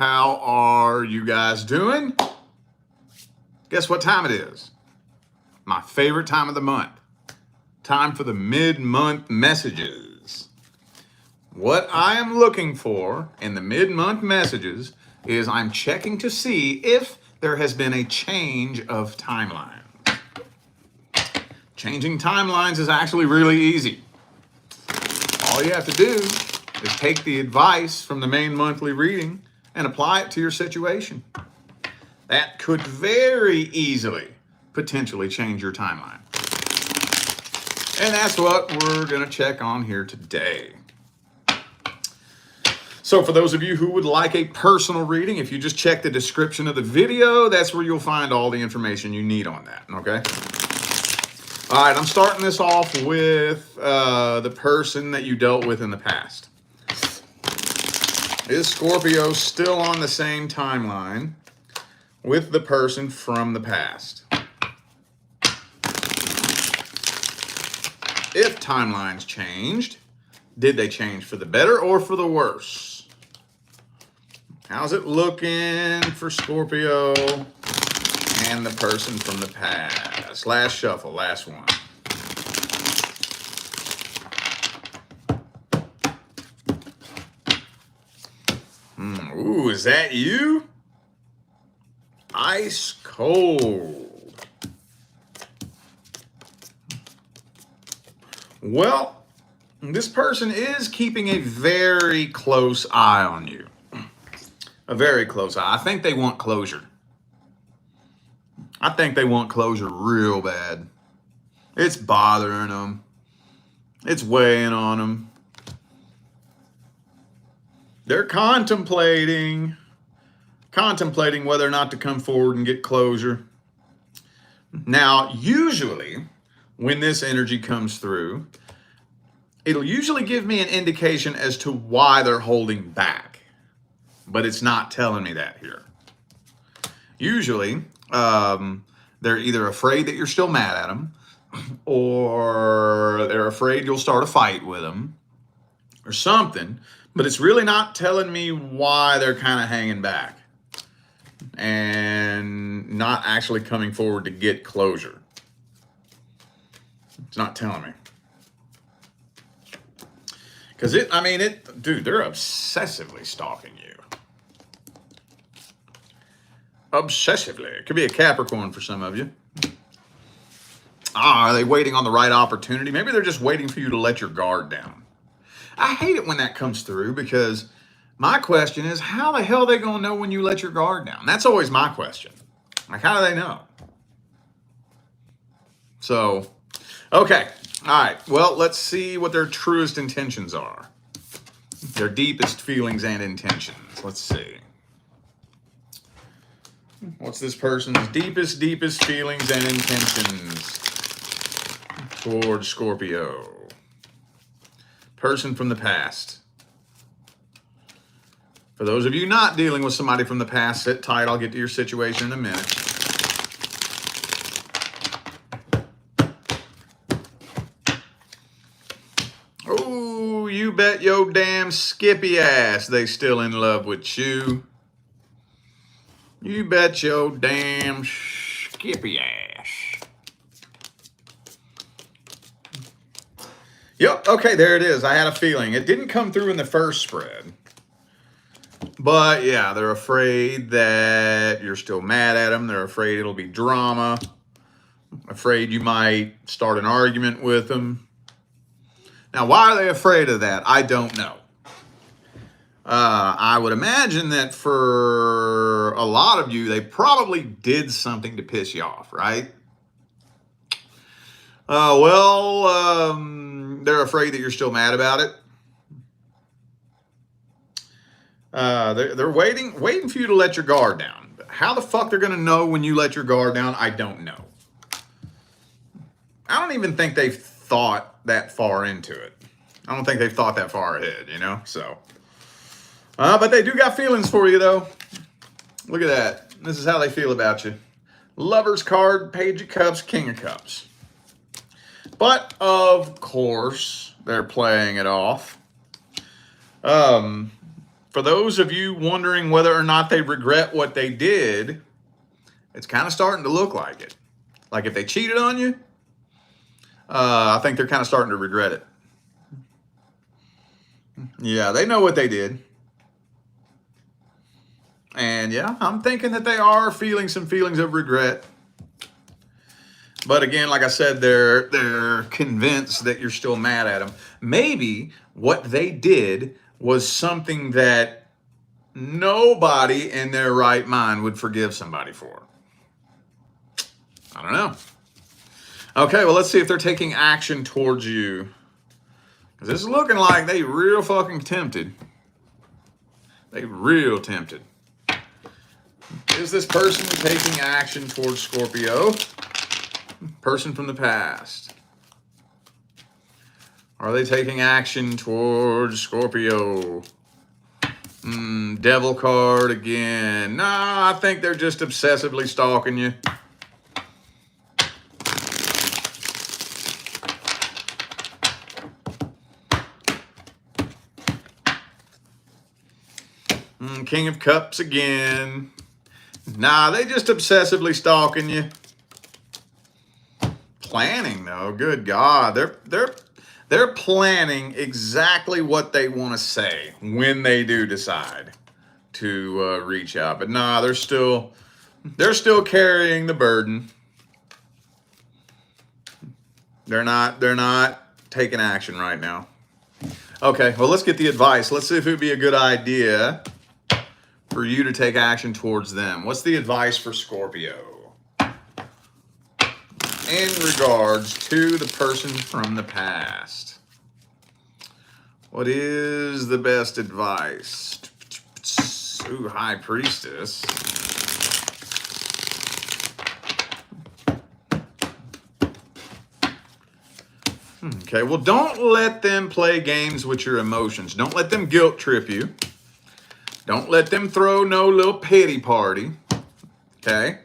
How are you guys doing? Guess what time it is? My favorite time of the month. Time for the mid-month messages. What I am looking for in the mid-month messages is I'm checking to see if there has been a change of timeline. Changing timelines is actually really easy. All you have to do is take the advice from the main monthly reading and apply it to your situation. That could very easily potentially change your timeline. And that's what we're going to check on here today. So for those of you who would like a personal reading, if you just check the description of the video, that's where you'll find all the information you need on that, okay? All right, I'm starting this off with the person that you dealt with in the past. Is Scorpio still on the same timeline with the person from the past? If timelines changed, did they change for the better or for the worse? How's it looking for Scorpio and the person from the past? Last shuffle, last one. Ooh, is that you? Ice cold. Well, this person is keeping a very close eye on you. A very close eye. I think they want closure. I think they want closure real bad. It's bothering them. It's weighing on them. They're contemplating whether or not to come forward and get closure. Now, usually, when this energy comes through, it'll usually give me an indication as to why they're holding back. But it's not telling me that here. Usually, they're either afraid that you're still mad at them, or they're afraid you'll start a fight with them, or something. But it's really not telling me why they're kind of hanging back and not actually coming forward to get closure. It's not telling me. Because dude, they're obsessively stalking you. Obsessively. It could be a Capricorn for some of you. Are they waiting on the right opportunity? Maybe they're just waiting for you to let your guard down. I hate it when that comes through because my question is, how the hell are they going to know when you let your guard down? That's always my question. Like, how do they know? So, okay. All right. Well, let's see what their truest intentions are. Their deepest feelings and intentions. Let's see. What's this person's deepest feelings and intentions toward Scorpio? Person from the past. For those of you not dealing with somebody from the past, sit tight. I'll get to your situation in a minute. Oh, you bet your damn skippy ass they still in love with you. You bet your damn skippy ass. Yep, okay, there it is. I had a feeling. It didn't come through in the first spread. But yeah, they're afraid that you're still mad at them. They're afraid it'll be drama. Afraid you might start an argument with them. Now, why are they afraid of that? I don't know. I would imagine that for a lot of you, they probably did something to piss you off, right? They're afraid that you're still mad about it. They're waiting for you to let your guard down. How the fuck they're going to know when you let your guard down, I don't know. I don't even think they've thought that far into it. I don't think they've thought that far ahead, you know? So, but they do got feelings for you, though. Look at that. This is how they feel about you. Lover's card, Page of Cups, King of Cups. But, of course, they're playing it off. For those of you wondering whether or not they regret what they did, it's kind of starting to look like it. Like if they cheated on you, I think they're kind of starting to regret it. Yeah, they know what they did. And yeah, I'm thinking that they are feeling some feelings of regret. But again, like I said, they're convinced that you're still mad at them. Maybe what they did was something that nobody in their right mind would forgive somebody for. I don't know. Okay, well, let's see if they're taking action towards you. Because this is looking like they real fucking tempted. They real tempted. Is this person taking action towards Scorpio? Person from the past. Are they taking action towards Scorpio? Devil card again. Nah, I think they're just obsessively stalking you. King of Cups again. Nah, they just obsessively stalking you. Planning though, good God, they're planning exactly what they want to say when they do decide to reach out. But nah, they're still carrying the burden. They're not taking action right now. Okay, well, let's get the advice. Let's see if it would be a good idea for you to take action towards them. What's the advice for Scorpio in regards to the person from the past? What is the best advice? Ooh, High Priestess. Okay, well, don't let them play games with your emotions. Don't let them guilt trip you. Don't let them throw no little pity party. Okay?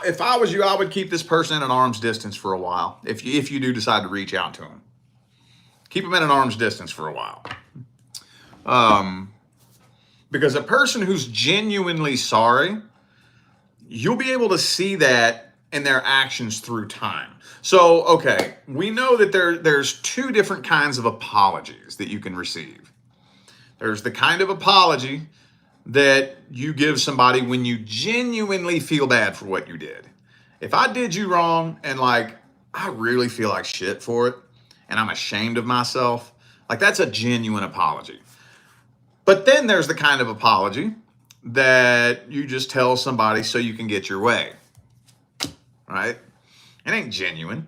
If I was you, I would keep this person at an arm's distance for a while. If you do decide to reach out to them, keep them at an arm's distance for a while. Because a person who's genuinely sorry, you'll be able to see that in their actions through time. So, okay, we know that there's two different kinds of apologies that you can receive. There's the kind of apology that you give somebody when you genuinely feel bad for what you did. If I did you wrong and like, I really feel like shit for it and I'm ashamed of myself, like that's a genuine apology. But then there's the kind of apology that you just tell somebody so you can get your way, right? It ain't genuine.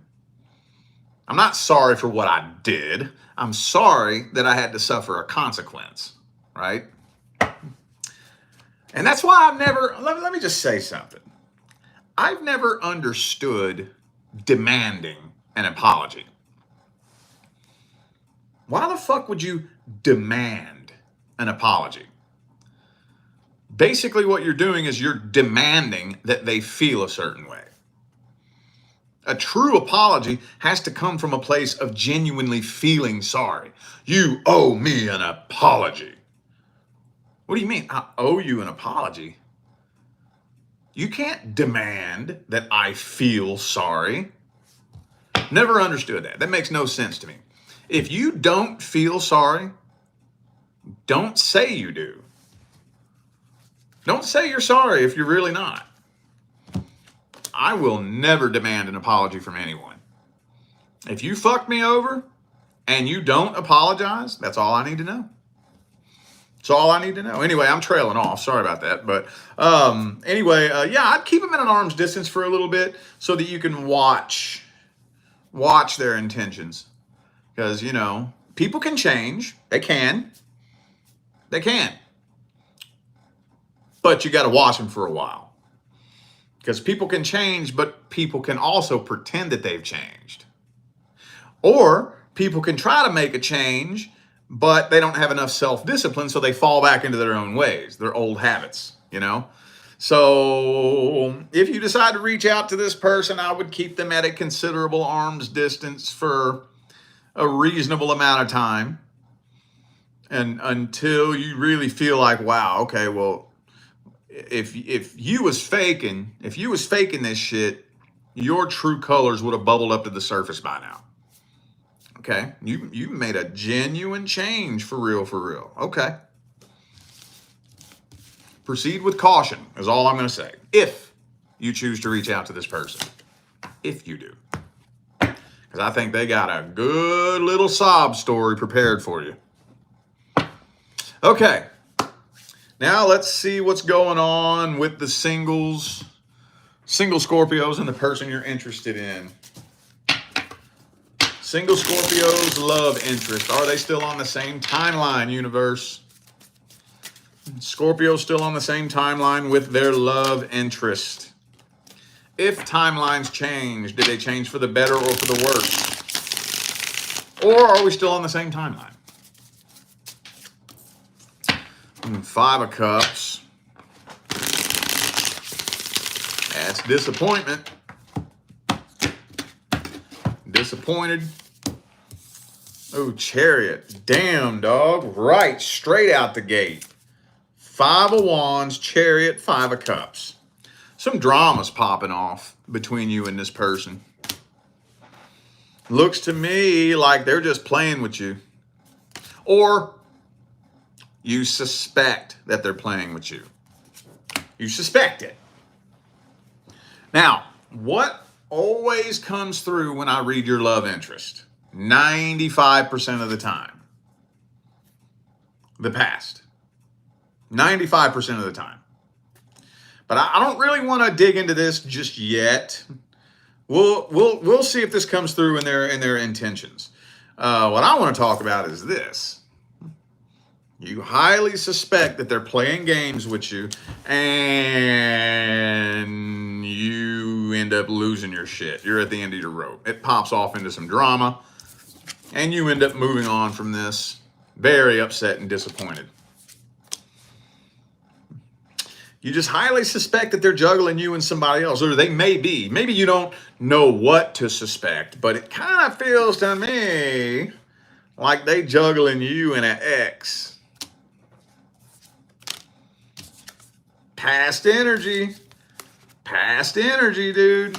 I'm not sorry for what I did. I'm sorry that I had to suffer a consequence, right? And that's why I've never, let me just say something. I've never understood demanding an apology. Why the fuck would you demand an apology? Basically what you're doing is you're demanding that they feel a certain way. A true apology has to come from a place of genuinely feeling sorry. You owe me an apology. What do you mean? I owe you an apology? You can't demand that I feel sorry. Never understood that. That makes no sense to me. If you don't feel sorry, don't say you do. Don't say you're sorry if you're really not. I will never demand an apology from anyone. If you fucked me over and you don't apologize, that's all I need to know. That's all I need to know. Anyway, I'm trailing off. Sorry about that. But anyway, yeah, I'd keep them at an arm's distance for a little bit so that you can watch their intentions. Because, you know, people can change. They can. But you got to watch them for a while. Because people can change, but people can also pretend that they've changed. Or people can try to make a change, but they don't have enough self-discipline, so they fall back into their own ways, their old habits, you know? So if you decide to reach out to this person, I would keep them at a considerable arm's distance for a reasonable amount of time, and until you really feel like, wow, okay, well, if you was faking this shit, your true colors would have bubbled up to the surface by now. Okay, you made a genuine change for real. Okay, proceed with caution is all I'm going to say. If you choose to reach out to this person, if you do, because I think they got a good little sob story prepared for you. Okay, now let's see what's going on with the single Scorpios and the person you're interested in. Single Scorpios' love interest. Are they still on the same timeline, universe? Scorpio still on the same timeline with their love interest. If timelines change, did they change for the better or for the worse? Or are we still on the same timeline? 5 of Cups. That's disappointment. Disappointed. Oh, Chariot. Damn, dog. Right, straight out the gate. 5 of Wands, Chariot, 5 of Cups. Some drama's popping off between you and this person. Looks to me like they're just playing with you. Or you suspect that they're playing with you. You suspect it. Now, what always comes through when I read your love interest? 95% of the time. The past. 95% of the time. But I don't really want to dig into this just yet. We'll see if this comes through in their intentions. What I want to talk about is this. You highly suspect that they're playing games with you, and you end up losing your shit. You're at the end of your rope. It pops off into some drama, and you end up moving on from this very upset and disappointed. You just highly suspect that they're juggling you and somebody else, or they may be. Maybe you don't know what to suspect, but it kind of feels to me like they juggling you and an ex. Past energy, dude.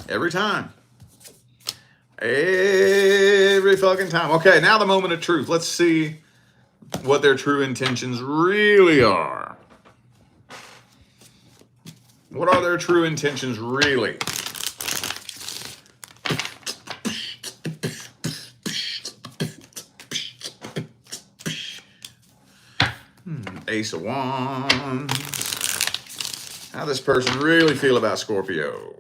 Every time. Every fucking time. Okay, now the moment of truth. Let's see what their true intentions really are. What are their true intentions really? Ace of Wands. How does this person really feel about Scorpio?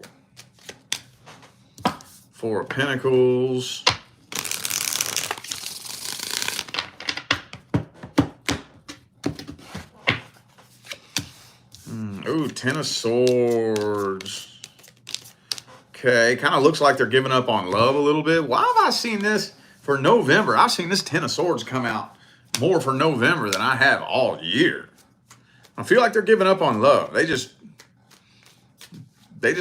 4 of Pentacles. Ooh, 10 of Swords. Okay, kind of looks like they're giving up on love a little bit. Why have I seen this for November? I've seen this 10 of Swords come out more for November than I have all year. I feel like they're giving up on love. They just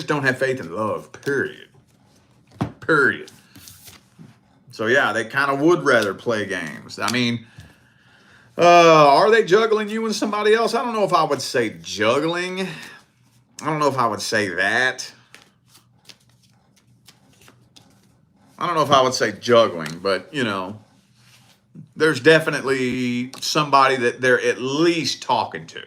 don't have faith in love, period. So yeah, they kind of would rather play games. I mean, are they juggling you and somebody else? I don't know if I would say juggling. I don't know if I would say that. I don't know if I would say juggling, but you know, there's definitely somebody that they're at least talking to.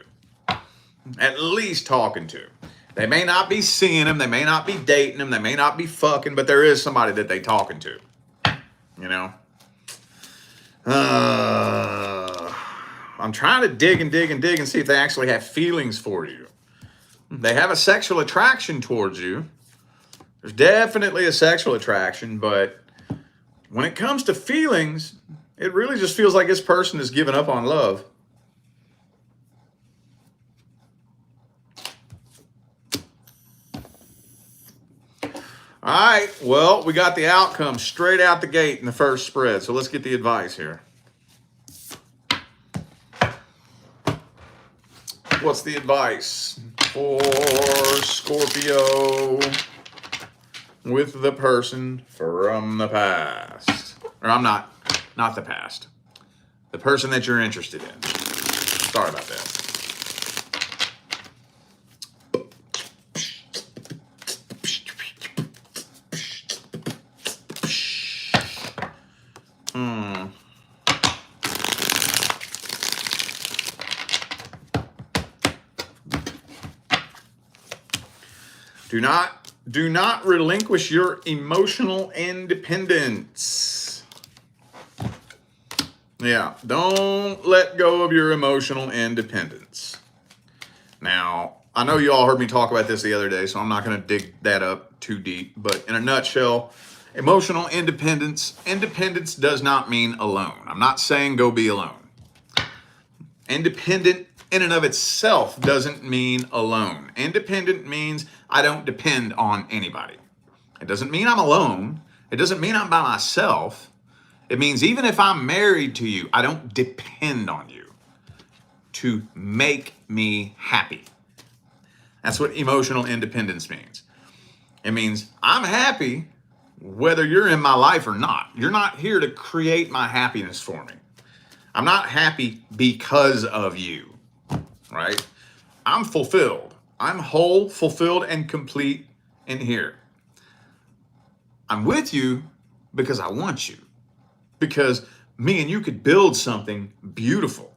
At least talking to. They may not be seeing them. They may not be dating them. They may not be fucking, but there is somebody that they talking to. You know? I'm trying to dig and see if they actually have feelings for you. They have a sexual attraction towards you. There's definitely a sexual attraction, but when it comes to feelings, it really just feels like this person is giving up on love. All right, well, we got the outcome straight out the gate in the first spread, so let's get the advice here. What's the advice for Scorpio with the person from the past? Or I'm not the past. The person that you're interested in. Sorry about that. Do not relinquish your emotional independence. Yeah, don't let go of your emotional independence. Now, I know you all heard me talk about this the other day, so I'm not going to dig that up too deep. But in a nutshell, emotional independence does not mean alone. I'm not saying go be alone. Independent in and of itself doesn't mean alone. Independent means I don't depend on anybody. It doesn't mean I'm alone. It doesn't mean I'm by myself. It means even if I'm married to you, I don't depend on you to make me happy. That's what emotional independence means. It means I'm happy whether you're in my life or not. You're not here to create my happiness for me. I'm not happy because of you, right? I'm fulfilled. I'm whole, fulfilled, and complete in here. I'm with you because I want you. Because me and you could build something beautiful.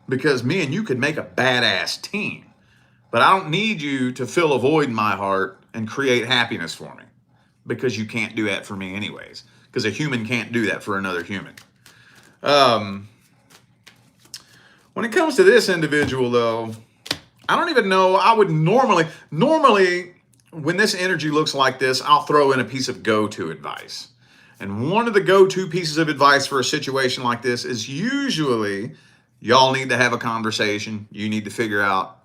Because me and you could make a badass team. But I don't need you to fill a void in my heart and create happiness for me. Because you can't do that for me anyways. Because a human can't do that for another human. When it comes to this individual, though, I don't even know. I would normally, when this energy looks like this, I'll throw in a piece of go-to advice. And one of the go-to pieces of advice for a situation like this is usually y'all need to have a conversation. You need to figure out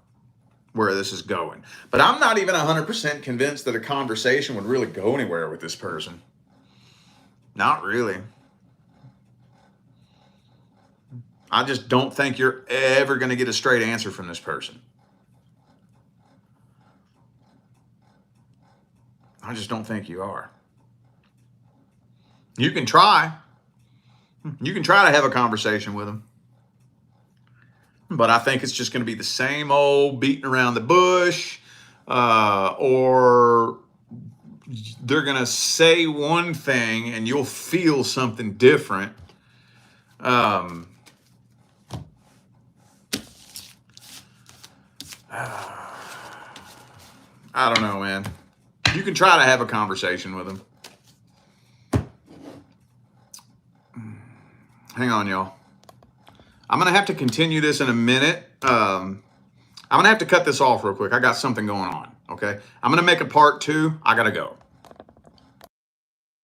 where this is going. But I'm not even 100% convinced that a conversation would really go anywhere with this person. Not really. I just don't think you're ever going to get a straight answer from this person. I just don't think you are. You can try. You can try to have a conversation with them. But I think it's just going to be the same old beating around the bush, or they're going to say one thing and you'll feel something different. I don't know, man. You can try to have a conversation with them. Hang on, y'all. I'm going to have to continue this in a minute. I'm going to have to cut this off real quick. I got something going on, okay? I'm going to make a part 2. I got to go.